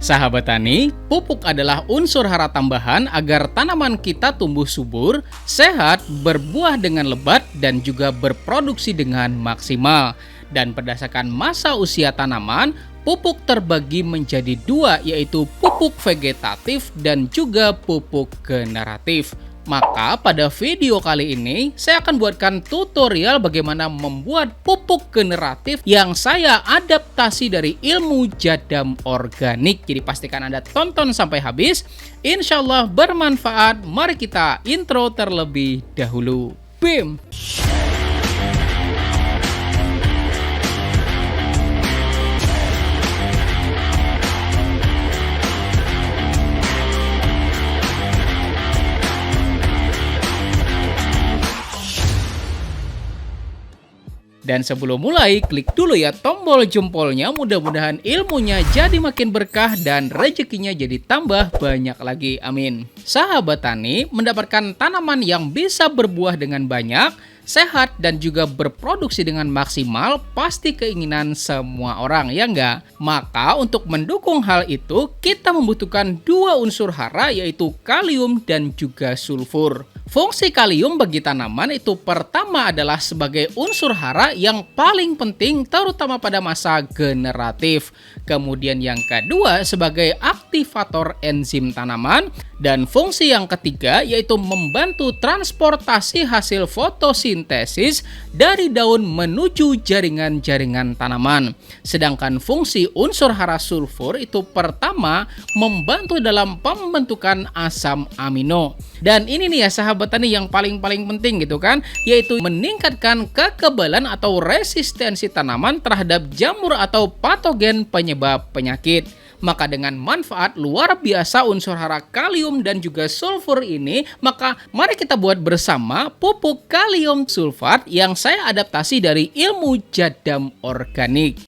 Sahabat tani, pupuk adalah unsur hara tambahan agar tanaman kita tumbuh subur, sehat, berbuah dengan lebat, dan juga berproduksi dengan maksimal. Dan berdasarkan masa usia tanaman, pupuk terbagi menjadi dua, yaitu pupuk vegetatif dan juga pupuk generatif. Maka pada video kali ini saya akan buatkan tutorial bagaimana membuat pupuk generatif yang saya adaptasi dari ilmu jadam organik. Jadi pastikan Anda tonton sampai habis, insya Allah bermanfaat. Mari kita intro terlebih dahulu. BIM! Dan sebelum mulai, klik dulu ya tombol jempolnya, mudah-mudahan ilmunya jadi makin berkah dan rezekinya jadi tambah banyak lagi, amin. Sahabat tani, mendapatkan tanaman yang bisa berbuah dengan banyak, sehat dan juga berproduksi dengan maksimal pasti keinginan semua orang, ya enggak? Maka untuk mendukung hal itu, kita membutuhkan dua unsur hara, yaitu kalium dan juga sulfur. Fungsi kalium bagi tanaman itu pertama adalah sebagai unsur hara yang paling penting terutama pada masa generatif. Kemudian yang kedua sebagai aktivator enzim tanaman. Dan fungsi yang ketiga yaitu membantu transportasi hasil fotosintesis dari daun menuju jaringan-jaringan tanaman. Sedangkan fungsi unsur hara sulfur itu pertama membantu dalam pembentukan asam amino. Dan ini nih ya sahabat tani yang paling penting gitu kan, yaitu meningkatkan kekebalan atau resistensi tanaman terhadap jamur atau patogen penyebab penyakit. Maka dengan manfaat luar biasa unsur hara kalium dan juga sulfur ini, maka mari kita buat bersama pupuk kalium sulfat yang saya adaptasi dari ilmu jadam organik.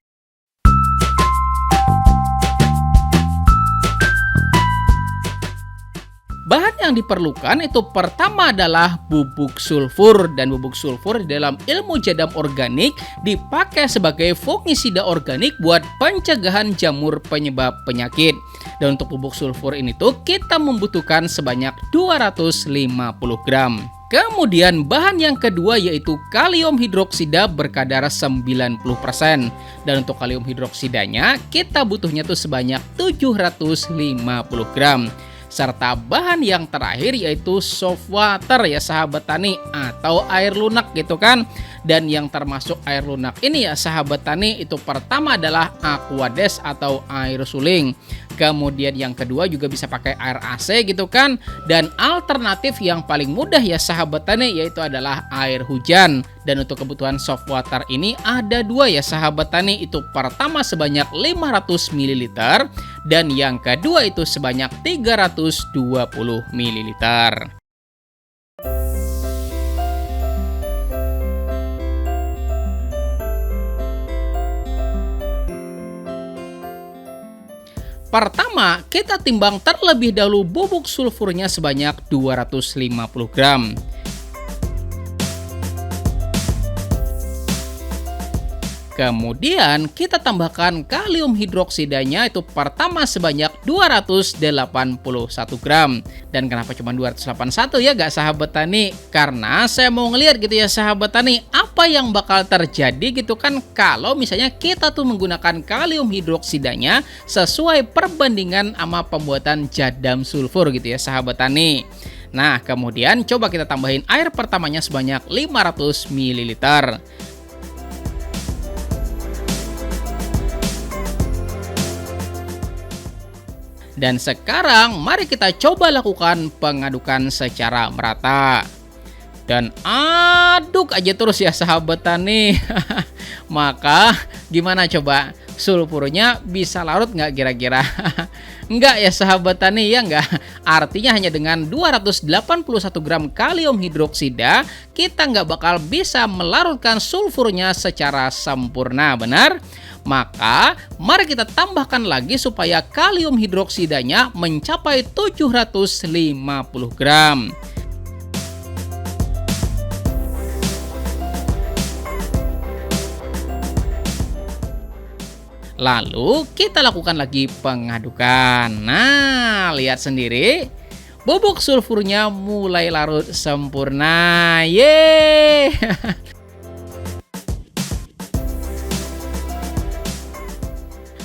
Bahan yang diperlukan itu pertama adalah bubuk sulfur, dan bubuk sulfur di dalam ilmu jadam organik dipakai sebagai fungisida organik buat pencegahan jamur penyebab penyakit. Dan untuk bubuk sulfur ini tuh kita membutuhkan sebanyak 250 gram. Kemudian bahan yang kedua yaitu kalium hidroksida berkadar 90%. Dan untuk kalium hidroksidanya kita butuhnya tuh sebanyak 750 gram. Serta bahan yang terakhir yaitu soft water ya sahabat tani, atau air lunak gitu kan. Dan yang termasuk air lunak ini ya sahabat tani itu pertama adalah aquades atau air suling. Kemudian yang kedua juga bisa pakai air AC gitu kan. Dan alternatif yang paling mudah ya sahabat tani yaitu adalah air hujan. Dan untuk kebutuhan soft water ini ada dua ya sahabat tani, itu pertama sebanyak 500 ml dan yang kedua itu sebanyak 320 ml. Pertama, kita timbang terlebih dahulu bubuk sulfurnya sebanyak 250 gram. Kemudian kita tambahkan kalium hidroksidanya itu pertama sebanyak 281 gram. Dan kenapa cuma 281 ya gak sahabat tani? Karena saya mau ngeliat gitu ya sahabat tani, apa yang bakal terjadi gitu kan kalau misalnya kita tuh menggunakan kalium hidroksidanya sesuai perbandingan sama pembuatan jadam sulfur gitu ya sahabat tani. Nah kemudian coba kita tambahin air pertamanya sebanyak 500 ml. Dan sekarang mari kita coba lakukan pengadukan secara merata. Dan aduk aja terus ya sahabat tani. Maka gimana coba? Sulfurnya bisa larut nggak kira-kira? Enggak ya sahabat tani ya enggak. Artinya hanya dengan 281 gram kalium hidroksida kita nggak bakal bisa melarutkan sulfurnya secara sempurna, benar? Maka mari kita tambahkan lagi supaya kalium hidroksidanya mencapai 750 gram. Lalu kita lakukan lagi pengadukan. Nah, lihat sendiri, bubuk sulfurnya mulai larut sempurna. Yeay!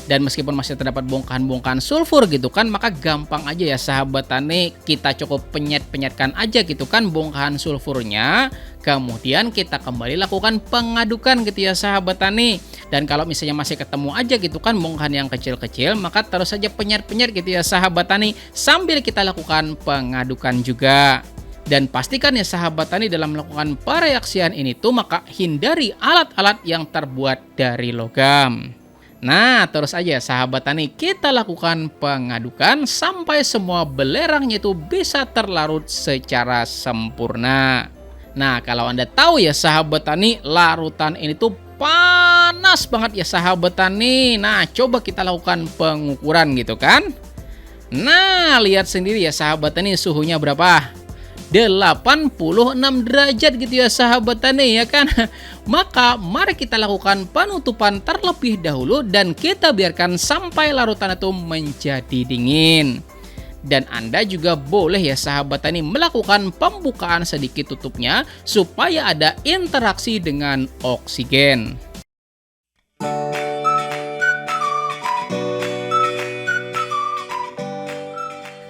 Dan meskipun masih terdapat bongkahan-bongkahan sulfur gitu kan, maka gampang aja ya sahabat tani, kita cukup penyet-penyetkan aja gitu kan bongkahan sulfurnya. Kemudian kita kembali lakukan pengadukan gitu ya sahabat tani. Dan kalau misalnya masih ketemu aja gitu kan bongkahan yang kecil-kecil, maka terus saja penyet-penyet gitu ya sahabat tani, sambil kita lakukan pengadukan juga. Dan pastikan ya sahabat tani, dalam melakukan pereaksian ini tuh maka hindari alat-alat yang terbuat dari logam. Nah, terus aja sahabat tani, kita lakukan pengadukan sampai semua belerangnya itu bisa terlarut secara sempurna. Nah, kalau Anda tahu ya sahabat tani, larutan ini tuh panas banget ya sahabat tani. Nah, coba kita lakukan pengukuran gitu kan. Nah, lihat sendiri ya sahabat tani, suhunya berapa? 86 derajat gitu ya sahabat tani ya kan. Maka mari kita lakukan penutupan terlebih dahulu dan kita biarkan sampai larutan itu menjadi dingin. Dan Anda juga boleh ya sahabat tani melakukan pembukaan sedikit tutupnya supaya ada interaksi dengan oksigen.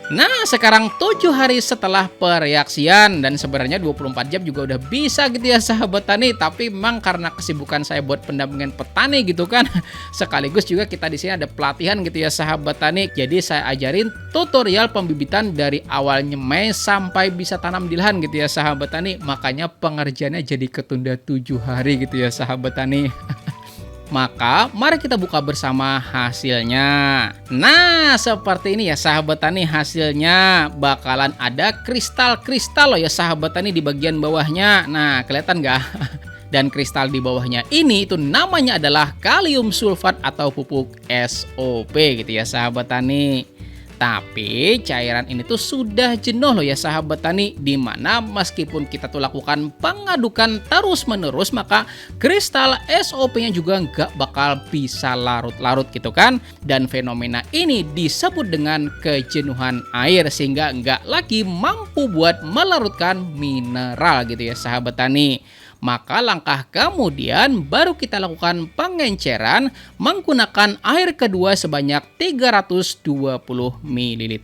Nah, sekarang 7 hari setelah pereaksian, dan sebenarnya 24 jam juga udah bisa gitu ya sahabat tani, tapi memang karena kesibukan saya buat pendampingan petani gitu kan, sekaligus juga kita di sini ada pelatihan gitu ya sahabat tani. Jadi saya ajarin tutorial pembibitan dari awal nyemai sampai bisa tanam di lahan gitu ya sahabat tani. Makanya pengerjaannya jadi ketunda 7 hari gitu ya sahabat tani. Maka mari kita buka bersama hasilnya. Nah, seperti ini ya sahabat tani hasilnya. Bakalan ada kristal-kristal loh ya sahabat tani di bagian bawahnya. Nah, kelihatan nggak? Dan kristal di bawahnya ini itu namanya adalah kalium sulfat atau pupuk SOP gitu ya sahabat tani. Tapi cairan ini tuh sudah jenuh loh ya sahabat tani, dimana meskipun kita tuh lakukan pengadukan terus menerus, maka kristal SOP-nya juga nggak bakal bisa larut-larut gitu kan. Dan fenomena ini disebut dengan kejenuhan air, sehingga nggak lagi mampu buat melarutkan mineral gitu ya sahabat tani. Maka langkah kemudian baru kita lakukan pengenceran menggunakan air kedua sebanyak 320 ml.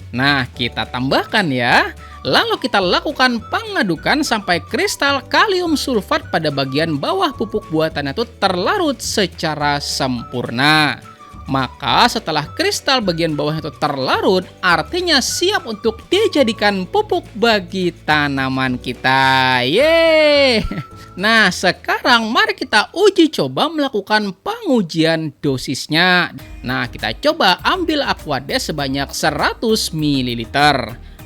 Nah, kita tambahkan ya. Lalu kita lakukan pengadukan sampai kristal kalium sulfat pada bagian bawah pupuk buatannya itu terlarut secara sempurna. Maka setelah kristal bagian bawah itu terlarut, artinya siap untuk dijadikan pupuk bagi tanaman kita. Yeay! Nah, sekarang mari kita uji coba melakukan pengujian dosisnya. Nah, kita coba ambil Aquades sebanyak 100 ml.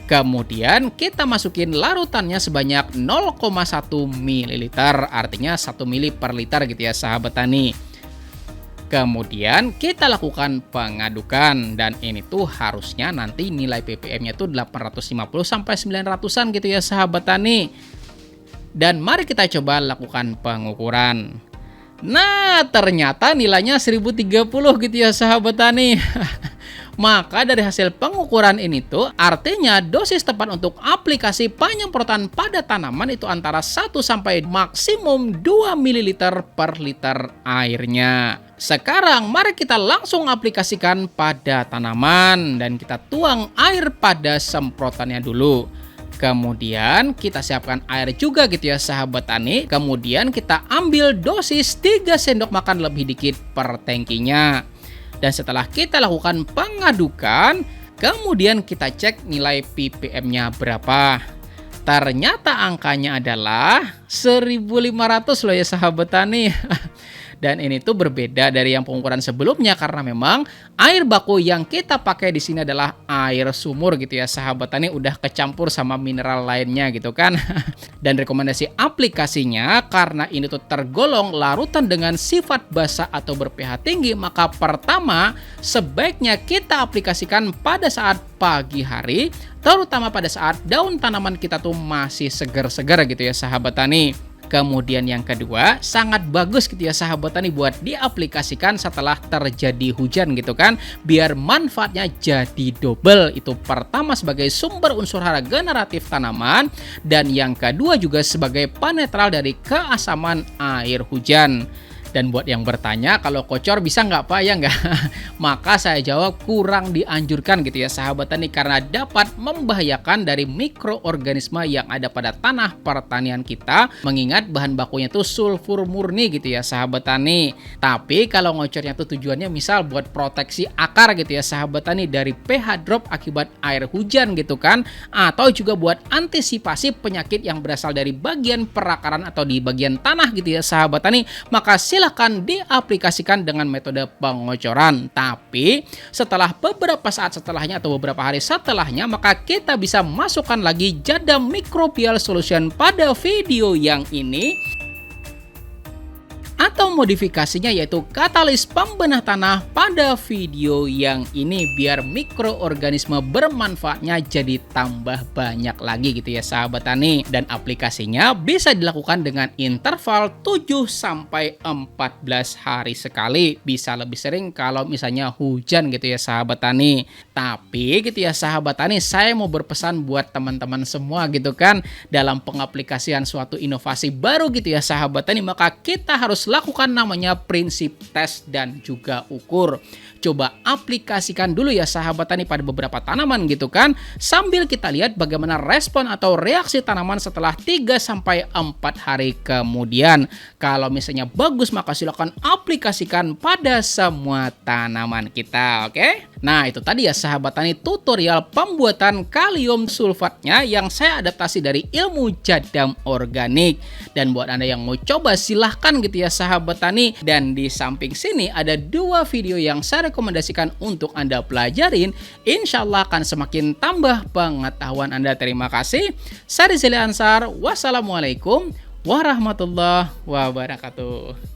Kemudian kita masukin larutannya sebanyak 0,1 ml, artinya 1 ml per liter gitu ya sahabat tani. Kemudian kita lakukan pengadukan, dan ini tuh harusnya nanti nilai ppm-nya tuh 850 sampai 900-an gitu ya sahabat tani. Dan mari kita coba lakukan pengukuran. Nah, ternyata nilainya 1030 gitu ya sahabat tani. Maka dari hasil pengukuran ini tuh artinya dosis tepat untuk aplikasi penyemprotan pada tanaman itu antara 1 sampai maksimum 2 ml per liter airnya. Sekarang mari kita langsung aplikasikan pada tanaman dan kita tuang air pada semprotannya dulu. Kemudian kita siapkan air juga gitu ya sahabat tani. Kemudian kita ambil dosis 3 sendok makan lebih dikit per tangkinya. Dan setelah kita lakukan pengadukan, kemudian kita cek nilai ppm-nya berapa. Ternyata angkanya adalah 1500 loh ya sahabat tani. Dan ini tuh berbeda dari yang pengukuran sebelumnya karena memang air baku yang kita pakai di sini adalah air sumur gitu ya sahabat tani, udah kecampur sama mineral lainnya gitu kan. Dan rekomendasi aplikasinya karena ini tuh tergolong larutan dengan sifat basa atau ber-pH tinggi, maka pertama sebaiknya kita aplikasikan pada saat pagi hari, terutama pada saat daun tanaman kita tuh masih segar-segar gitu ya sahabat tani. Kemudian yang kedua, sangat bagus gitu ya sahabat tani buat diaplikasikan setelah terjadi hujan gitu kan, biar manfaatnya jadi double. Itu pertama sebagai sumber unsur hara generatif tanaman, dan yang kedua juga sebagai penetral dari keasaman air hujan. Dan buat yang bertanya kalau kocor bisa nggak Pak ya nggak? Maka saya jawab kurang dianjurkan gitu ya sahabat tani, karena dapat membahayakan dari mikroorganisme yang ada pada tanah pertanian kita, mengingat bahan bakunya itu sulfur murni gitu ya sahabat tani. Tapi kalau ngocornya tuh tujuannya misal buat proteksi akar gitu ya sahabat tani dari pH drop akibat air hujan gitu kan, atau juga buat antisipasi penyakit yang berasal dari bagian perakaran atau di bagian tanah gitu ya sahabat tani, maka silahkan diaplikasikan dengan metode pengocoran. Tapi setelah beberapa saat setelahnya atau beberapa hari setelahnya, maka kita bisa masukkan lagi Jadam Microbial Solution pada video yang ini, atau modifikasinya yaitu katalis pembenah tanah pada video yang ini, biar mikroorganisme bermanfaatnya jadi tambah banyak lagi gitu ya sahabat tani. Dan aplikasinya bisa dilakukan dengan interval 7-14 hari sekali, bisa lebih sering kalau misalnya hujan gitu ya sahabat tani. Tapi gitu ya sahabat tani, saya mau berpesan buat teman-teman semua gitu kan, dalam pengaplikasian suatu inovasi baru gitu ya sahabat tani, maka kita harus lakukan namanya prinsip tes dan juga ukur. Coba aplikasikan dulu ya sahabat tani pada beberapa tanaman gitu kan, sambil kita lihat bagaimana respon atau reaksi tanaman setelah 3-4 hari kemudian. Kalau misalnya bagus, maka silakan aplikasikan pada semua tanaman kita, oke? Nah, itu tadi ya sahabat tani tutorial pembuatan kalium sulfatnya yang saya adaptasi dari ilmu Jadam organik. Dan buat Anda yang mau coba silahkan gitu ya sahabat tani. Dan di samping sini ada 2 video yang saya rekomendasikan untuk Anda pelajarin. Insya Allah akan semakin tambah pengetahuan Anda. Terima kasih. Saya Rizali Ansar. Wassalamualaikum warahmatullahi wabarakatuh.